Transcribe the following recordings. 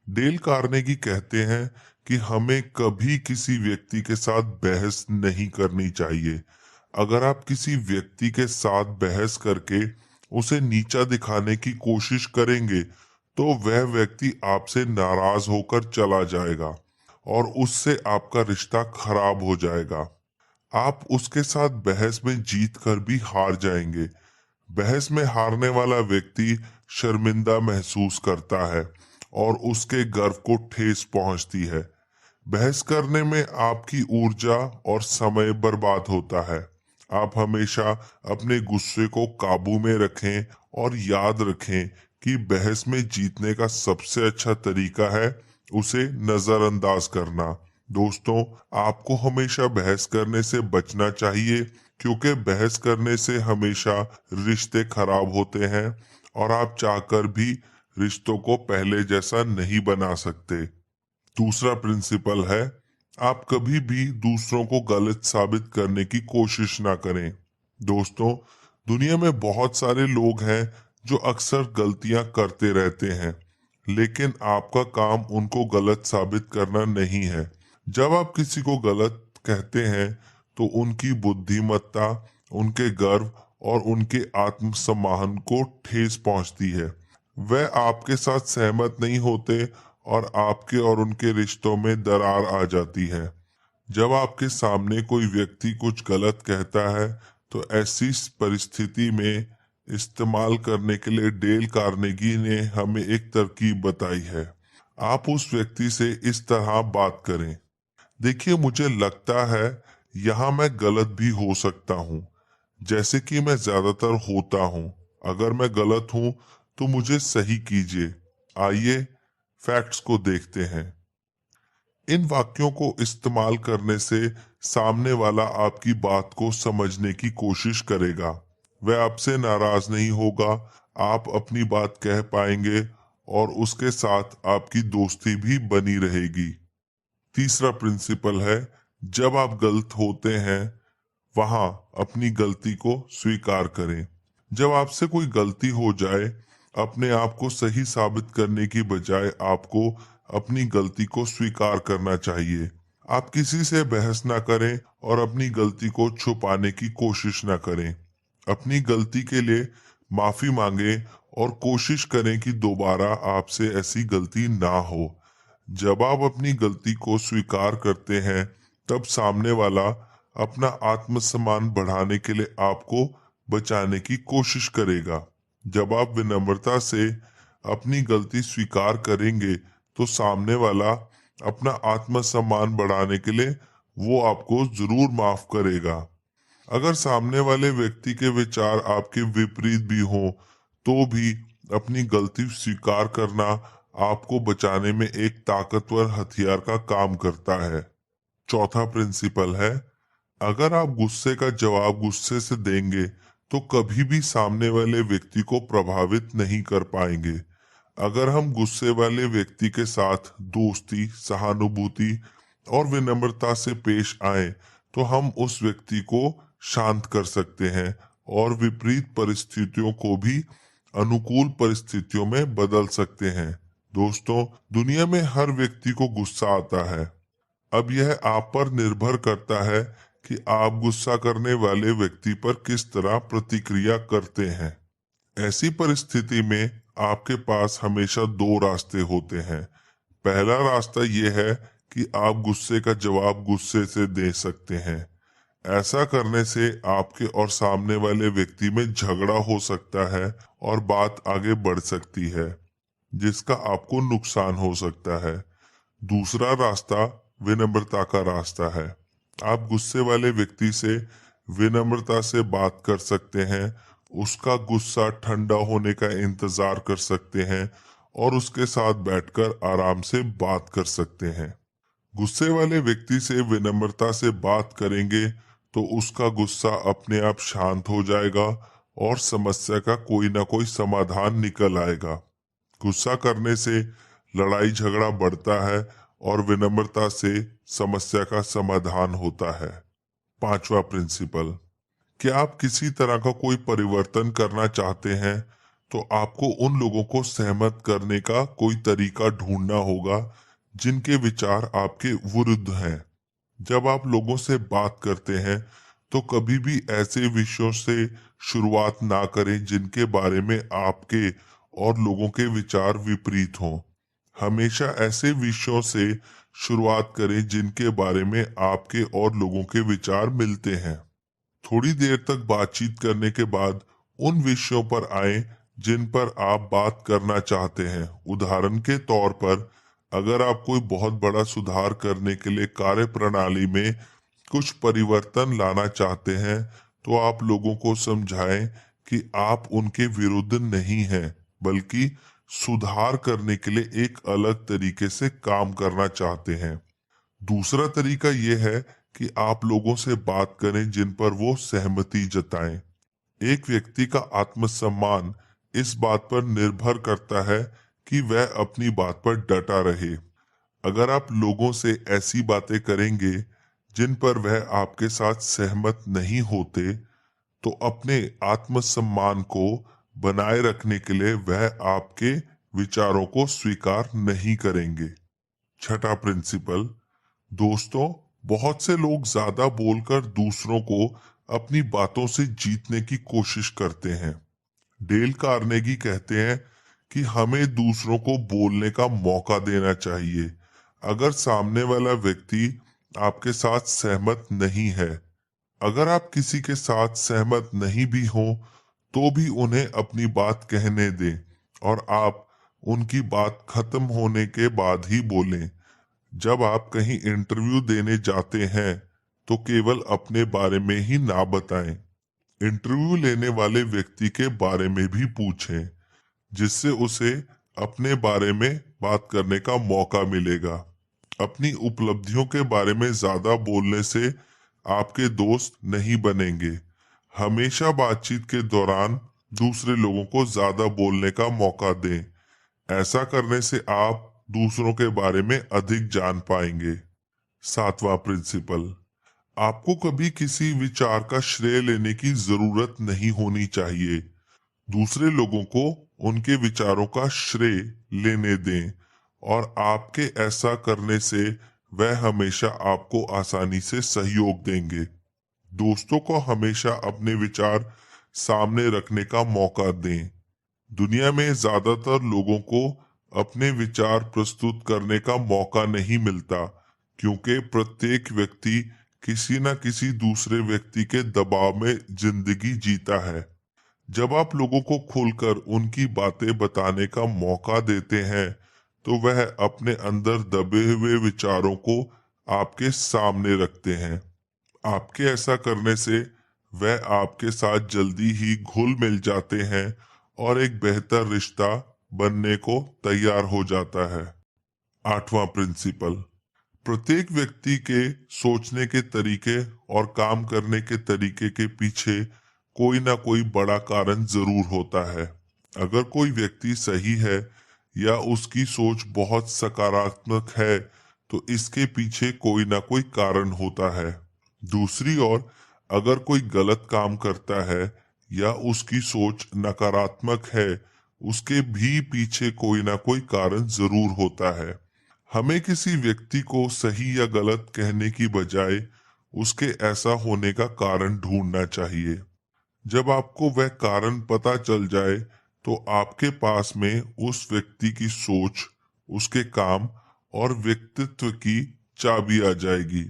Dale Carnegie कहते हैं कि हमें कभी किसी व्यक्ति के साथ बहस नहीं करनी चाहिए। अगर आप किसी व्यक्ति के साथ बहस करके उसे नीचा दिखाने की कोशिश करेंगे तो वह व्यक्ति आपसे नाराज होकर चला जाएगा और उससे आपका रिश्ता खराब हो जाएगा। आप उसके साथ बहस में जीत कर भी हार जाएंगे। बहस में हारने वाला व्यक्ति शर्मिंदा महसूस करता है और उसके गर्व को ठेस पहुंचती है। बहस करने में आपकी ऊर्जा और समय बर्बाद होता है। आप हमेशा अपने गुस्से को काबू में रखें और याद रखें कि बहस में जीतने का सबसे अच्छा तरीका है उसे नजरअंदाज करना। दोस्तों, आपको हमेशा बहस करने से बचना चाहिए क्योंकि बहस करने से हमेशा रिश्ते खराब होते हैं और आप चाहकर भी रिश्तों को पहले जैसा नहीं बना सकते। दूसरा प्रिंसिपल है, आप कभी भी दूसरों को गलत साबित करने की कोशिश ना करें। दोस्तों, दुनिया में बहुत सारे लोग हैं जो अक्सर गलतियां करते रहते हैं, लेकिन आपका काम उनको गलत साबित करना नहीं है। जब आप किसी को गलत कहते हैं तो उनकी बुद्धिमत्ता, उनके गर्व और उनके आत्मसम्मान को ठेस पहुंचती है। वह आपके साथ सहमत नहीं होते और आपके और उनके रिश्तों में दरार आ जाती है। जब आपके सामने कोई व्यक्ति कुछ गलत कहता है तो ऐसी परिस्थिति में इस्तेमाल करने के लिए डेल कार्नेगी ने हमें एक तरकीब बताई है। आप उस व्यक्ति से इस तरह बात करें, देखिए, मुझे लगता है यहाँ मैं गलत भी हो सकता हूँ, जैसे कि मैं ज्यादातर होता हूँ। अगर मैं गलत हूँ तो मुझे सही कीजिए। आइए फैक्ट्स को देखते हैं। इन वाक्यों को इस्तेमाल करने से सामने वाला आपकी बात को समझने की कोशिश करेगा। वह आपसे नाराज नहीं होगा, आप अपनी बात कह पाएंगे और उसके साथ आपकी दोस्ती भी बनी रहेगी। तीसरा प्रिंसिपल है, जब आप गलत होते हैं वहां अपनी गलती को स्वीकार करें। जब आपसे कोई गलती हो जाए, अपने आप को सही साबित करने की बजाय आपको अपनी गलती को स्वीकार करना चाहिए। आप किसी से बहस ना करें और अपनी गलती को छुपाने की कोशिश ना करें। अपनी गलती के लिए माफी मांगे और कोशिश करें कि दोबारा आपसे ऐसी गलती ना हो। जब आप अपनी गलती को स्वीकार करते हैं तब सामने वाला अपना आत्मसम्मान बढ़ाने के लिए आपको बचाने की कोशिश करेगा। जब आप विनम्रता से अपनी गलती स्वीकार करेंगे तो सामने वाला अपना आत्मसम्मान बढ़ाने के लिए वो आपको जरूर माफ करेगा। अगर सामने वाले व्यक्ति के विचार आपके विपरीत भी हों तो भी अपनी गलती स्वीकार करना आपको बचाने में एक ताकतवर हथियार का काम करता है। चौथा प्रिंसिपल है, अगर आप गुस्से का जवाब गुस्से से देंगे तो कभी भी सामने वाले व्यक्ति को प्रभावित नहीं कर पाएंगे। अगर हम गुस्से वाले व्यक्ति के साथ दोस्ती, सहानुभूति और विनम्रता से पेश आए तो हम उस व्यक्ति को शांत कर सकते हैं और विपरीत परिस्थितियों को भी अनुकूल परिस्थितियों में बदल सकते हैं। दोस्तों, दुनिया में हर व्यक्ति को गुस्सा आता है। अब यह आप पर निर्भर करता है कि आप गुस्सा करने वाले व्यक्ति पर किस तरह प्रतिक्रिया करते हैं। ऐसी परिस्थिति में आपके पास हमेशा दो रास्ते होते हैं। पहला रास्ता यह है कि आप गुस्से का जवाब गुस्से से दे सकते हैं। ऐसा करने से आपके और सामने वाले व्यक्ति में झगड़ा हो सकता है और बात आगे बढ़ सकती है, जिसका आपको नुकसान हो सकता है। दूसरा रास्ता विनम्रता का रास्ता है। आप गुस्से वाले व्यक्ति से विनम्रता से बात कर सकते हैं, उसका गुस्सा ठंडा होने का इंतजार कर सकते हैं और उसके साथ बैठकर आराम से बात कर सकते हैं। गुस्से वाले व्यक्ति से विनम्रता से बात करेंगे तो उसका गुस्सा अपने आप शांत हो जाएगा और समस्या का कोई ना कोई समाधान निकल आएगा। गुस्सा करने से लड़ाई झगड़ा बढ़ता है और विनम्रता से समस्या का समाधान होता है। पांचवा प्रिंसिपल, क्या आप किसी तरह का कोई परिवर्तन करना चाहते हैं तो आपको उन लोगों को सहमत करने का कोई तरीका ढूंढना होगा जिनके विचार आपके विरुद्ध हैं। जब आप लोगों से बात करते हैं तो कभी भी ऐसे विषयों से शुरुआत ना करें जिनके बारे में आपके और लोगों के विचार विपरीत हों। हमेशा ऐसे विषयों से शुरुआत करें जिनके बारे में आपके और लोगों के विचार मिलते हैं। थोड़ी देर तक बातचीत करने के बाद उन विषयों पर आएं जिन पर आप बात करना चाहते हैं। उदाहरण के तौर पर, अगर आप कोई बहुत बड़ा सुधार करने के लिए कार्य प्रणाली में कुछ परिवर्तन लाना चाहते हैं तो आप लोगों को समझाएं कि आप उनके विरुद्ध नहीं हैं, बल्कि सुधार करने के लिए एक अलग तरीके से काम करना चाहते हैं। दूसरा तरीका यह है कि आप लोगों से बात करें जिन पर वो सहमति जताएं। एक व्यक्ति का आत्मसम्मान इस बात पर निर्भर करता है कि वह अपनी बात पर डटा रहे। अगर आप लोगों से ऐसी बातें करेंगे जिन पर वह आपके साथ सहमत नहीं होते, तो अपने आत्मसम्मान को बनाए रखने के लिए वह आपके विचारों को स्वीकार नहीं करेंगे। छठा प्रिंसिपल, दोस्तों, बहुत से लोग ज्यादा बोलकर दूसरों को अपनी बातों से जीतने की कोशिश करते हैं। डेल कार्नेगी कहते हैं कि हमें दूसरों को बोलने का मौका देना चाहिए। अगर सामने वाला व्यक्ति आपके साथ सहमत नहीं है, अगर आप किसी के साथ सहमत नहीं भी हो तो भी उन्हें अपनी बात कहने दें और आप उनकी बात खत्म होने के बाद ही बोलें। जब आप कहीं इंटरव्यू देने जाते हैं तो केवल अपने बारे में ही ना बताएं। इंटरव्यू लेने वाले व्यक्ति के बारे में भी पूछें, जिससे उसे अपने बारे में बात करने का मौका मिलेगा। अपनी उपलब्धियों के बारे में ज्यादा बोलने से आपके दोस्त नहीं बनेंगे। हमेशा बातचीत के दौरान दूसरे लोगों को ज्यादा बोलने का मौका दें। ऐसा करने से आप दूसरों के बारे में अधिक जान पाएंगे। सातवां प्रिंसिपल, आपको कभी किसी विचार का श्रेय लेने की जरूरत नहीं होनी चाहिए। दूसरे लोगों को उनके विचारों का श्रेय लेने दें और आपके ऐसा करने से वह हमेशा आपको आसानी से सहयोग देंगे। दोस्तों को हमेशा अपने विचार सामने रखने का मौका दें। दुनिया में ज्यादातर लोगों को अपने विचार प्रस्तुत करने का मौका नहीं मिलता, क्योंकि प्रत्येक व्यक्ति किसी न किसी दूसरे व्यक्ति के दबाव में जिंदगी जीता है। जब आप लोगों को खुलकर उनकी बातें बताने का मौका देते हैं तो वह अपने अंदर दबे हुए विचारों को आपके सामने रखते हैं। आपके ऐसा करने से वह आपके साथ जल्दी ही घुल मिल जाते हैं और एक बेहतर रिश्ता बनने को तैयार हो जाता है। आठवां प्रिंसिपल, प्रत्येक व्यक्ति के सोचने के तरीके और काम करने के तरीके के पीछे कोई ना कोई बड़ा कारण जरूर होता है। अगर कोई व्यक्ति सही है या उसकी सोच बहुत सकारात्मक है तो इसके पीछे कोई ना कोई कारण होता है। दूसरी ओर, अगर कोई गलत काम करता है या उसकी सोच नकारात्मक है, उसके भी पीछे कोई ना कोई कारण जरूर होता है। हमें किसी व्यक्ति को सही या गलत कहने की बजाय उसके ऐसा होने का कारण ढूंढना चाहिए। जब आपको वह कारण पता चल जाए तो आपके पास में उस व्यक्ति की सोच, उसके काम और व्यक्तित्व की चाबी आ जाएगी।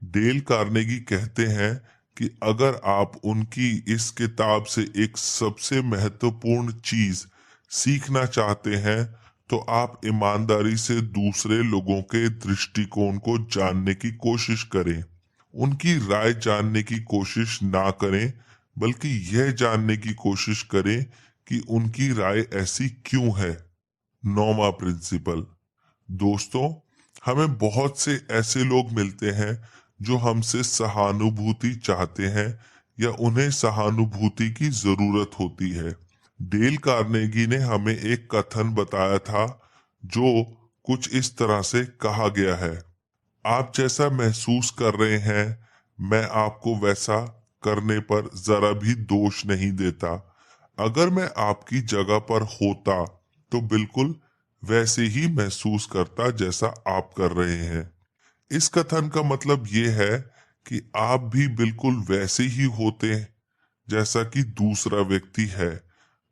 डेल कार्नेगी कहते हैं कि अगर आप उनकी इस किताब से एक सबसे महत्वपूर्ण चीज सीखना चाहते हैं तो आप ईमानदारी से दूसरे लोगों के दृष्टिकोण को जानने की कोशिश करें। उनकी राय जानने की कोशिश ना करें, बल्कि यह जानने की कोशिश करें कि उनकी राय ऐसी क्यों है। नौवां प्रिंसिपल, दोस्तों, हमें बहुत से ऐसे लोग मिलते हैं जो हमसे सहानुभूति चाहते हैं या उन्हें सहानुभूति की जरूरत होती है। डेल कार्नेगी ने हमें एक कथन बताया था जो कुछ इस तरह से कहा गया है, आप जैसा महसूस कर रहे हैं मैं आपको वैसा करने पर जरा भी दोष नहीं देता। अगर मैं आपकी जगह पर होता तो बिल्कुल वैसे ही महसूस करता जैसा आप कर रहे हैं। इस कथन का मतलब ये है कि आप भी बिल्कुल वैसे ही होते हैं जैसा कि दूसरा व्यक्ति है,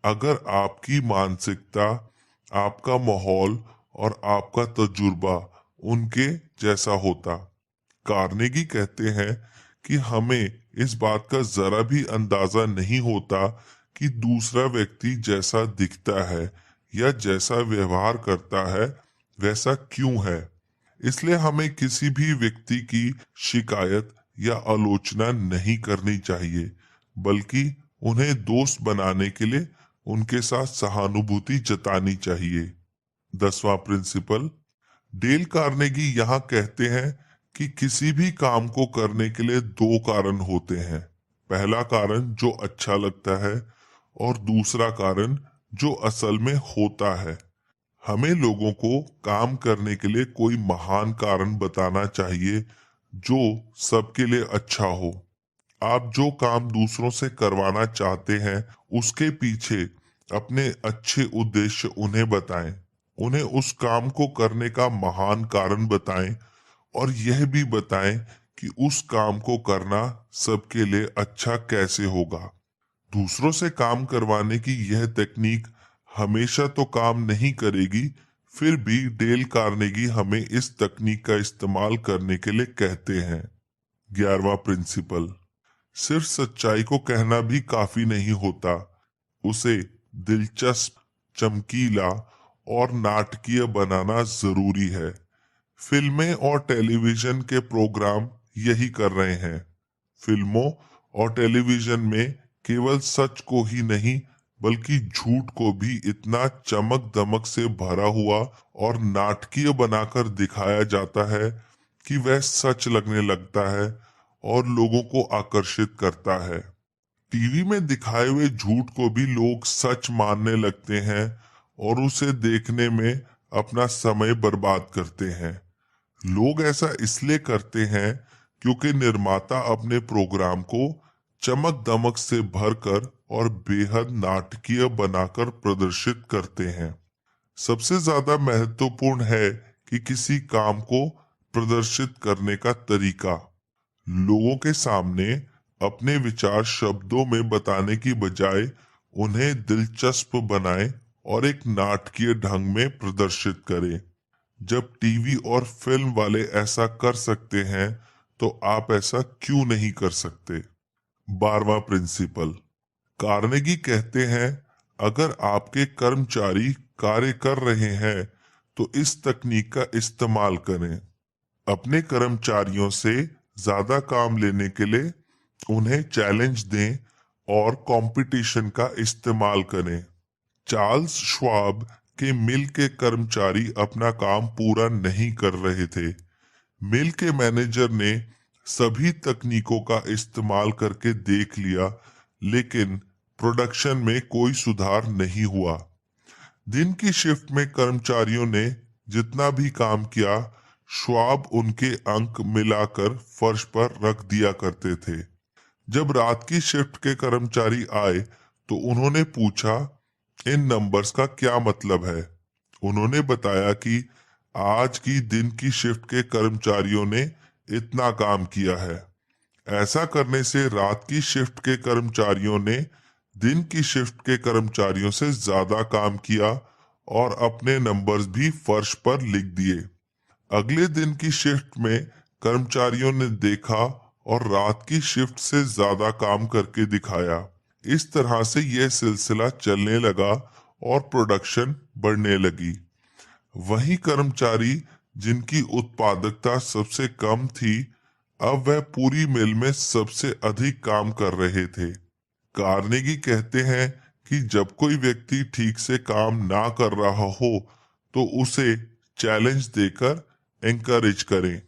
अगर आपकी मानसिकता, आपका माहौल और आपका तजुर्बा उनके जैसा होता। कार्नेगी कहते हैं कि हमें इस बात का जरा भी अंदाजा नहीं होता कि दूसरा व्यक्ति जैसा दिखता है या जैसा व्यवहार करता है वैसा क्यों है। इसलिए हमें किसी भी व्यक्ति की शिकायत या आलोचना नहीं करनी चाहिए, बल्कि उन्हें दोस्त बनाने के लिए उनके साथ सहानुभूति जतानी चाहिए। 10वां प्रिंसिपल, डेल कार्नेगी यहाँ कहते हैं कि किसी भी काम को करने के लिए दो कारण होते हैं। पहला कारण जो अच्छा लगता है और दूसरा कारण जो असल में होता है। हमें लोगों को काम करने के लिए कोई महान कारण बताना चाहिए जो सबके लिए अच्छा हो। आप जो काम दूसरों से करवाना चाहते हैं उसके पीछे अपने अच्छे उद्देश्य उन्हें बताएं। उन्हें उस काम को करने का महान कारण बताएं और यह भी बताएं कि उस काम को करना सबके लिए अच्छा कैसे होगा। दूसरों से काम करवाने की यह तकनीक हमेशा तो काम नहीं करेगी, फिर भी डेल कार्नेगी हमें इस तकनीक का इस्तेमाल करने के लिए कहते हैं। 11वां प्रिंसिपल, सिर्फ सच्चाई को कहना भी काफी नहीं होता, उसे दिलचस्प, चमकीला और नाटकीय बनाना जरूरी है। फिल्में और टेलीविजन के प्रोग्राम यही कर रहे हैं। फिल्मों और टेलीविजन में केवल सच को ही नहीं बल्कि झूठ को भी इतना चमक दमक से भरा हुआ और नाटकीय बनाकर दिखाया जाता है कि वह सच लगने लगता है और लोगों को आकर्षित करता है। टीवी में दिखाए हुए झूठ को भी लोग सच मानने लगते हैं और उसे देखने में अपना समय बर्बाद करते हैं। लोग ऐसा इसलिए करते हैं क्योंकि निर्माता अपने प्रोग्राम को चमक दमक से भरकर और बेहद नाटकीय बनाकर प्रदर्शित करते हैं। सबसे ज्यादा महत्वपूर्ण है कि किसी काम को प्रदर्शित करने का तरीका। लोगों के सामने अपने विचार शब्दों में बताने की बजाय उन्हें दिलचस्प बनाएं और एक नाटकीय ढंग में प्रदर्शित करें। जब टीवी और फिल्म वाले ऐसा कर सकते हैं तो आप ऐसा क्यों नहीं कर सकते। 12वां प्रिंसिपल, कार्नेगी कहते हैं अगर आपके कर्मचारी कार्य कर रहे हैं तो इस तकनीक का इस्तेमाल करें। अपने कर्मचारियों से ज्यादा काम लेने के लिए उन्हें चैलेंज दें और कंपटीशन का इस्तेमाल करें। चार्ल्स श्वाब के मिल के कर्मचारी अपना काम पूरा नहीं कर रहे थे। मिल के मैनेजर ने सभी तकनीकों का इस्तेमाल करके देख लिया, लेकिन प्रोडक्शन में कोई सुधार नहीं हुआ। दिन की शिफ्ट में कर्मचारियों ने जितना भी काम किया, श्वाब उनके अंक मिलाकर फर्श पर रख दिया करते थे। जब रात की शिफ्ट के कर्मचारी आए तो उन्होंने पूछा इन नंबर्स का क्या मतलब है। उन्होंने बताया कि आज की दिन की शिफ्ट के कर्मचारियों ने इतना काम किया है। ऐसा करने से रात की शिफ्ट के कर्मचारियों ने दिन की शिफ्ट के कर्मचारियों से ज्यादा काम किया और अपने नंबर्स भी फर्श पर लिख दिए। अगले दिन की शिफ्ट में कर्मचारियों ने देखा और रात की शिफ्ट से ज्यादा काम करके दिखाया। इस तरह से यह सिलसिला चलने लगा और प्रोडक्शन बढ़ने लगी। वही कर्मचारी जिनकी उत्पादकता सबसे कम थी, अब वह पूरी मिल में सबसे अधिक काम कर रहे थे। कार्नेगी कहते हैं कि जब कोई व्यक्ति ठीक से काम ना कर रहा हो तो उसे चैलेंज देकर एनकरेज करें।